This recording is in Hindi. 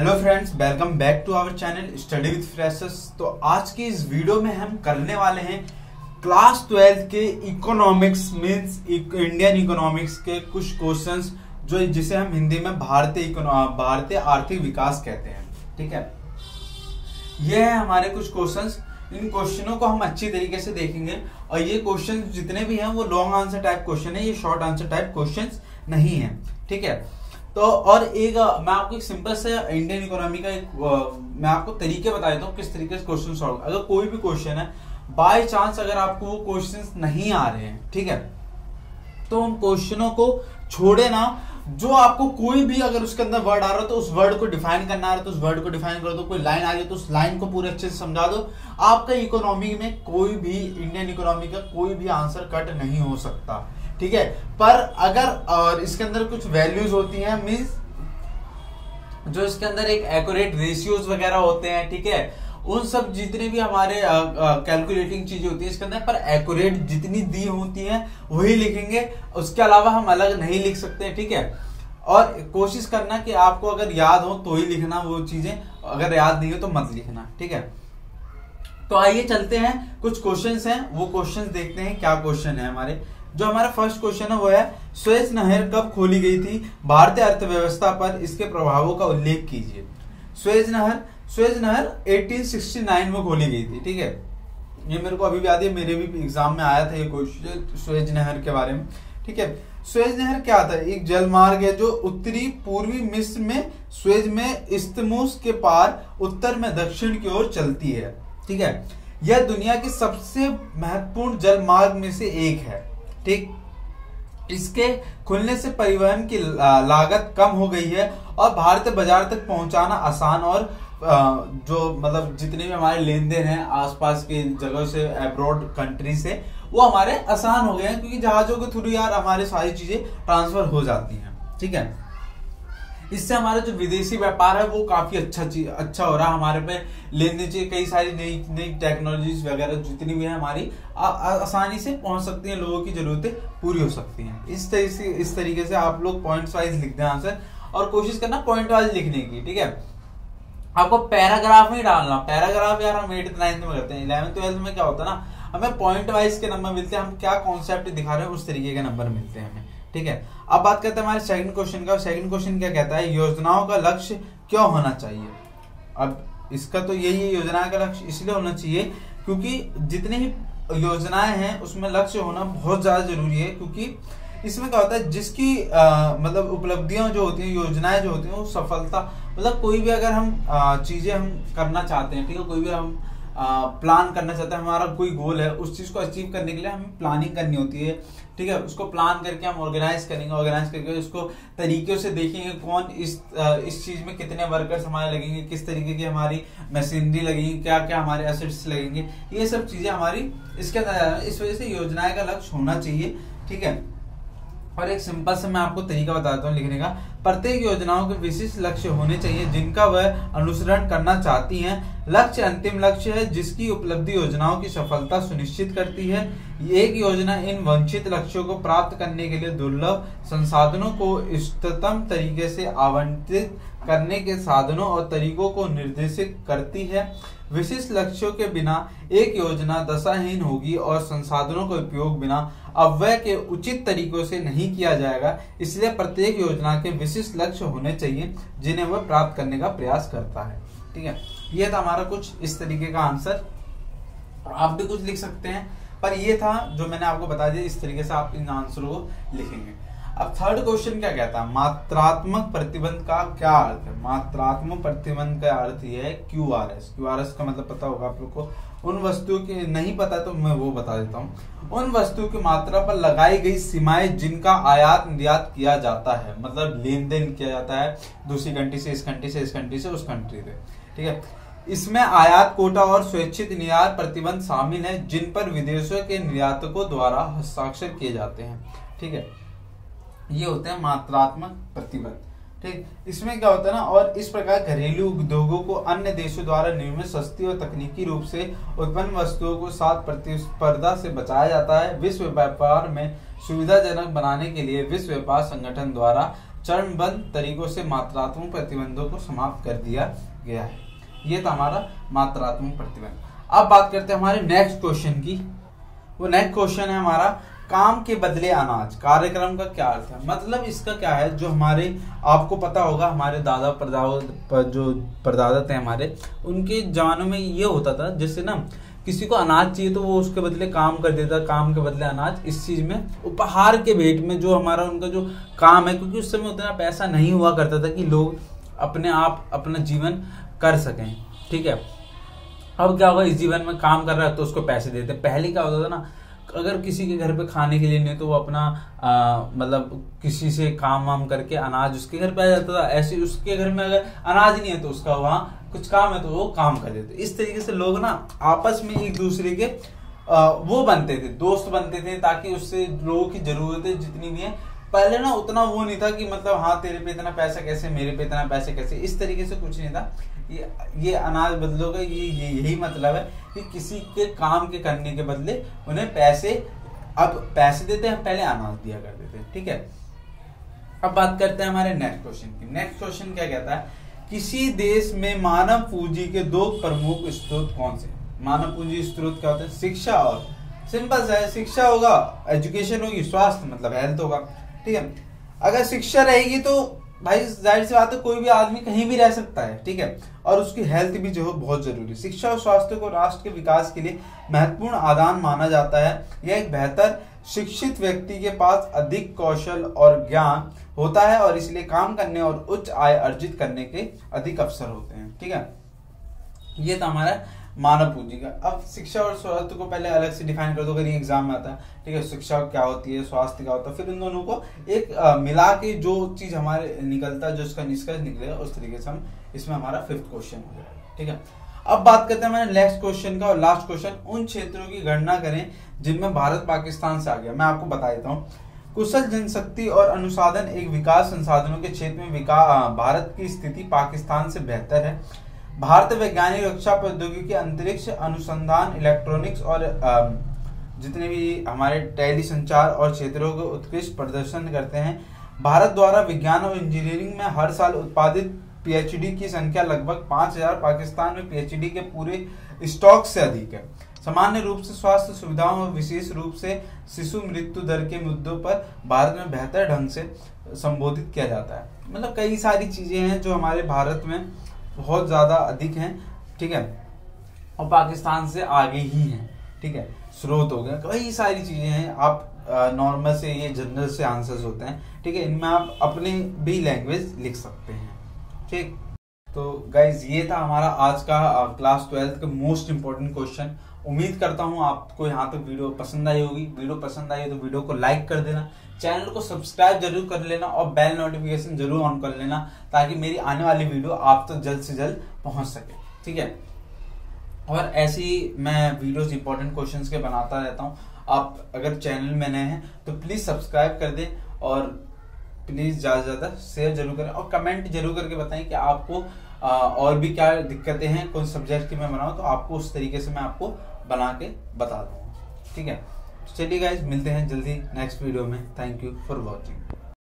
Hello friends, welcome back to our channel study with freshers. तो आज की इस वीडियो में हम करने वाले हैं क्लास 12 के इकोनॉमिक्स मींस इंडियन इकोनॉमिक्स के कुछ क्वेश्चंस जो जिसे हम हिंदी में भारतीय आर्थिक विकास कहते हैं। ठीक है, ये है हमारे कुछ क्वेश्चंस। इन क्वेश्चनों को हम अच्छी तरीके से देखेंगे और ये क्वेश्चन जितने भी हैं वो लॉन्ग आंसर टाइप क्वेश्चन है, ये शॉर्ट आंसर टाइप क्वेश्चन नहीं है। ठीक है, तो और एक मैं आपको एक सिंपल से इंडियन इकोनॉमी का मैं आपको तरीके बता देता हूँ किस तरीके से क्वेश्चन सॉल्व। अगर कोई भी क्वेश्चन है बाय चांस अगर आपको वो क्वेश्चंस नहीं आ रहे हैं, ठीक है, तो उन क्वेश्चनों को छोड़े ना। जो आपको कोई भी अगर उसके अंदर वर्ड आ रहा है तो उस वर्ड को डिफाइन करना आ रहा है तो उस वर्ड को डिफाइन कर दो। कोई लाइन आ रही है तो उस लाइन को पूरे अच्छे से समझा दो। आपका इकोनॉमी में कोई भी इंडियन इकोनॉमी का कोई भी आंसर कट नहीं हो सकता। ठीक है, पर अगर और इसके अंदर कुछ वैल्यूज होती हैं, मींस जो इसके अंदर एक एक्यूरेट रेशियोज वगैरह होते हैं, ठीक है, उन सब जितने भी हमारे कैलकुलेटिंग चीजें होती है इसके अंदर, पर एक्यूरेट जितनी दी होती हैं वही लिखेंगे, उसके अलावा हम अलग नहीं लिख सकते। ठीक है, और कोशिश करना कि आपको अगर याद हो तो ही लिखना वो चीजें, अगर याद नहीं हो तो मत लिखना। ठीक है, तो आइए चलते हैं, कुछ क्वेश्चंस हैं वो क्वेश्चंस देखते हैं क्या क्वेश्चन है हमारे। जो हमारा फर्स्ट क्वेश्चन है वो है सुएज नहर कब खोली गई थी, भारतीय अर्थव्यवस्था पर इसके प्रभावों का उल्लेख कीजिए। सुएज नहर 1869 में खोली गई थी। ठीक है, ये मेरे को अभी भी याद है, मेरे भी एग्जाम में आया था ये क्वेश्चन सुएज नहर के बारे में। ठीक है, सुएज नहर क्या था? एक जलमार्ग है जो उत्तरी पूर्वी मिस्र में सुएज में इस्तमुस के पार उत्तर में दक्षिण की ओर चलती है। ठीक है, यह दुनिया के सबसे महत्वपूर्ण जलमार्ग में से एक है। ठीक, इसके खुलने से परिवहन की लागत कम हो गई है और भारतीय बाजार तक पहुंचाना आसान और जो मतलब जितने भी हमारे लेन देन है आसपास के जगह से, अब्रॉड कंट्री से, वो हमारे आसान हो गए हैं क्योंकि जहाजों के थ्रू यार हमारे सारी चीजें ट्रांसफर हो जाती हैं। ठीक है, इससे हमारा जो विदेशी व्यापार है वो काफी अच्छा हो रहा है। हमारे पे लेन देन चाहिए, कई सारी नई टेक्नोलॉजीज वगैरह जितनी भी है हमारी आसानी से पहुंच सकती हैं, लोगों की जरूरतें पूरी हो सकती हैं। इस तरीके से आप लोग पॉइंट्स वाइज लिख दें आंसर और कोशिश करना पॉइंट वाइज लिखने की। ठीक है, आपको पैराग्राफ में डालना। पैराग्राफ यार हम 8th 9th में करते हैं, 11th 12th में क्या होता है ना, हमें पॉइंट वाइज के नंबर मिलते हैं, हम क्या कॉन्सेप्ट दिखा रहे हैं उस तरीके के नंबर मिलते हैं हमें। ठीक है, अब बात करते हैं हमारे सेकंड क्वेश्चन का। सेकंड क्वेश्चन क्या कहता है, योजनाओं का लक्ष्य क्यों होना चाहिए? अब इसका तो यही है, योजना का लक्ष्य इसलिए होना चाहिए क्योंकि जितने भी योजनाएं हैं उसमें लक्ष्य होना बहुत ज्यादा जरूरी है। क्योंकि इसमें क्या होता है, जिसकी मतलब उपलब्धियां जो होती हैं, योजनाएं जो होती हैं वो सफलता, मतलब कोई भी अगर हम चीजें हम करना चाहते हैं, ठीक है, कोई भी हम प्लान करना चाहते हैं, हमारा कोई गोल है, उस चीज को अचीव करने के लिए हमें प्लानिंग करनी होती है। ठीक है, उसको प्लान करके हम ऑर्गेनाइज करेंगे, ऑर्गेनाइज करके उसको तरीके से देखेंगे कौन इस चीज में कितने वर्कर्स हमारे लगेंगे, किस तरीके की हमारी मशीनरी लगेगी, क्या क्या हमारे एसेट्स लगेंगे, ये सब चीजें हमारी इसके अंदर। इस वजह से योजनाएं का लक्ष्य होना चाहिए। ठीक है, और एक सिंपल से मैं आपको तरीका बताता हूँ लिखने का। प्रत्येक योजनाओं के विशिष्ट लक्ष्य होने चाहिए जिनका वह अनुसरण करना चाहती हैं। लक्ष्य अंतिम लक्ष्य है जिसकी उपलब्धि योजनाओं की सफलता सुनिश्चित करती है। एक योजना इन वंचित लक्ष्यों को प्राप्त करने के लिए दुर्लभ संसाधनों को इष्टतम तरीके से आवंटित करने के साधनों और तरीकों को निर्देशित करती है। विशिष्ट लक्ष्यों के बिना एक योजना दशाहीन होगी और संसाधनों का उपयोग बिना अव्यय के उचित तरीकों से नहीं किया जाएगा। इसलिए प्रत्येक योजना के विशिष्ट लक्ष्य होने चाहिए जिन्हें वह प्राप्त करने का प्रयास करता है। ठीक है, यह था हमारा कुछ इस तरीके का आंसर। आप भी कुछ लिख सकते हैं, पर यह था जो मैंने आपको बता दिया, इस तरीके से आप इन आंसरों को लिखेंगे। अब थर्ड क्वेश्चन क्या कहता है, मात्रात्मक प्रतिबंध का क्या अर्थ है? मात्रात्मक प्रतिबंध का अर्थ यह है QRS। QRS का मतलब पता होगा आप लोग को। उन वस्तुओं की नहीं पता तो मैं वो बता देता हूँ। उन वस्तुओं की मात्रा पर लगाई गई सीमाएं जिनका आयात निर्यात किया जाता है, मतलब लेन देन किया जाता है दूसरी कंट्री से, इस कंट्री से, इस कंट्री से उस कंट्री पे। ठीक है, इसमें आयात कोटा और स्वैच्छिक निर्यात प्रतिबंध शामिल है जिन पर विदेशों के निर्यातकों द्वारा हस्ताक्षर किए जाते हैं। ठीक है, ये होते हैं मात्रात्मक प्रतिबंध। ठीक, इसमें क्या होता है ना, और इस प्रकार घरेलू उद्योगों को अन्य देशों द्वारा निर्मित सस्ती और तकनीकी रूप से उत्पन्न वस्तुओं को साथ प्रतिस्पर्धा से बचाया जाता है। विश्व व्यापार में सुविधाजनक बनाने के लिए विश्व व्यापार संगठन द्वारा चरणबद्ध तरीकों से मात्रात्मक प्रतिबंधों को समाप्त कर दिया गया है। ये था हमारा मात्रात्मक प्रतिबंध। अब बात करते हैं हमारे नेक्स्ट क्वेश्चन की। वो नेक्स्ट क्वेश्चन है हमारा, काम के बदले अनाज कार्यक्रम का क्या अर्थ है। मतलब इसका क्या है, जो हमारे आपको पता होगा हमारे दादा परदादा थे हमारे, उनके जमानों में ये होता था, जैसे ना किसी को अनाज चाहिए तो वो उसके बदले काम कर देता, काम के बदले अनाज। इस चीज में उपहार के भेंट में जो हमारा उनका जो काम है, क्योंकि उस समय उतना पैसा नहीं हुआ करता था कि लोग अपने आप अपना जीवन कर सकें। ठीक है, अब क्या होगा, इस जीवन में काम कर रहा है तो उसको पैसे देते। पहले क्या होता था ना, अगर किसी के घर पे खाने के लिए नहीं तो वो अपना मतलब किसी से काम वाम करके अनाज उसके घर पे आ जाता था। ऐसे उसके घर में अगर अनाज नहीं है तो उसका वहाँ कुछ काम है तो वो काम कर देते। इस तरीके से लोग ना आपस में एक दूसरे के वो बनते थे, दोस्त बनते थे, ताकि उससे लोगों की जरूरतें जितनी भी है, पहले ना उतना वो नहीं था कि मतलब हाँ तेरे पे इतना पैसा कैसे, मेरे पे इतना पैसे कैसे, इस तरीके से कुछ नहीं था। ये अनाज बदलों का यही मतलब है कि किसी के काम के करने के बदले उन्हें पैसे, अब पैसे देते हैं, पहले अनाज दिया करते थे। ठीक है, अब बात करते हैं हमारे नेक्स्ट क्वेश्चन की। नेक्स्ट क्वेश्चन क्या कहता है, किसी देश में मानव पूंजी के दो प्रमुख स्रोत कौन से। मानव पूंजी स्रोत क्या होते हैं, शिक्षा और, सिंपल सा है, शिक्षा होगा, एजुकेशन होगी, स्वास्थ्य मतलब हेल्थ होगा। ठीक है, अगर शिक्षा रहेगी तो भाई जाहिर सी बात है कोई भी आदमी कहीं भी रह सकता है। ठीक है, और उसकी हेल्थ भी जो है बहुत जरूरी है। शिक्षा और स्वास्थ्य को राष्ट्र के विकास के लिए महत्वपूर्ण आदान माना जाता है। यह एक बेहतर शिक्षित व्यक्ति के पास अधिक कौशल और ज्ञान होता है और इसलिए काम करने और उच्च आय अर्जित करने के अधिक अवसर होते हैं। ठीक है, ये था हमारा मानव पूंजी का। अब शिक्षा और स्वास्थ्य को पहले अलग से डिफाइन कर दो अगर ये एग्जाम में आता है। ठीक है, शिक्षा क्या होती है, स्वास्थ्य क्या होता है, फिर इन दोनों को एक मिला के जो चीज हमारे निकलता है, जो इसका निष्कर्ष निकलेगा, उस तरीके से हम इसमें हमारा 5th क्वेश्चन हो जाएगा। ठीक है, अब बात करते हैं हमारे नेक्स्ट क्वेश्चन का और लास्ट क्वेश्चन, उन क्षेत्रों की गणना करें जिनमें भारत पाकिस्तान से आ गया। मैं आपको बता देता हूँ, कुशल जनशक्ति और अनुसाधन एक विकास संसाधनों के क्षेत्र में भारत की स्थिति पाकिस्तान से बेहतर है। भारत वैज्ञानिक, रक्षा प्रौद्योगिकी, अंतरिक्ष अनुसंधान, इलेक्ट्रॉनिक्स और जितने भी हमारे टेली संचार और क्षेत्रों को उत्कृष्ट प्रदर्शन करते हैं। भारत द्वारा विज्ञान और इंजीनियरिंग में हर साल उत्पादित पीएचडी की संख्या लगभग 5000, पाकिस्तान में पीएचडी के पूरे स्टॉक से अधिक है। सामान्य रूप से स्वास्थ्य सुविधाओं और विशेष रूप से शिशु मृत्यु दर के मुद्दों पर भारत में बेहतर ढंग से संबोधित किया जाता है। मतलब कई सारी चीजें हैं जो हमारे भारत में बहुत ज्यादा अधिक हैं। ठीक है, और पाकिस्तान से आगे ही हैं। ठीक है, स्रोत हो गया, कई सारी चीजें हैं। आप नॉर्मल से ये जनरल से आंसर्स होते हैं। ठीक है, इनमें आप अपनी भी लैंग्वेज लिख सकते हैं। ठीक, तो गाइज ये था हमारा आज का क्लास 12th का मोस्ट इंपोर्टेंट क्वेश्चन। उम्मीद करता हूँ आपको यहाँ तक वीडियो पसंद आई होगी। वीडियो पसंद आई तो वीडियो को लाइक कर देना, चैनल को सब्सक्राइब जरूर कर लेना और बेल नोटिफिकेशन जरूर ऑन कर लेना, ताकि मेरी आने वाली वीडियो आप तक जल्द से जल्द पहुंच सके। ठीक है, और ऐसी मैं वीडियोस इंपॉर्टेंट क्वेश्चंस के बनाता रहता हूँ। आप अगर चैनल में नए हैं तो प्लीज सब्सक्राइब कर दें और प्लीज ज्यादा से ज्यादा शेयर जरूर करें और कमेंट जरूर करके बताएं कि आपको और भी क्या दिक्कतें हैं, कौन सब्जेक्ट की मैं बनाऊं, तो आपको उस तरीके से मैं आपको बना के बता दूंगा। ठीक है, चलिए गाइज मिलते हैं जल्दी नेक्स्ट वीडियो में। Thank you for watching.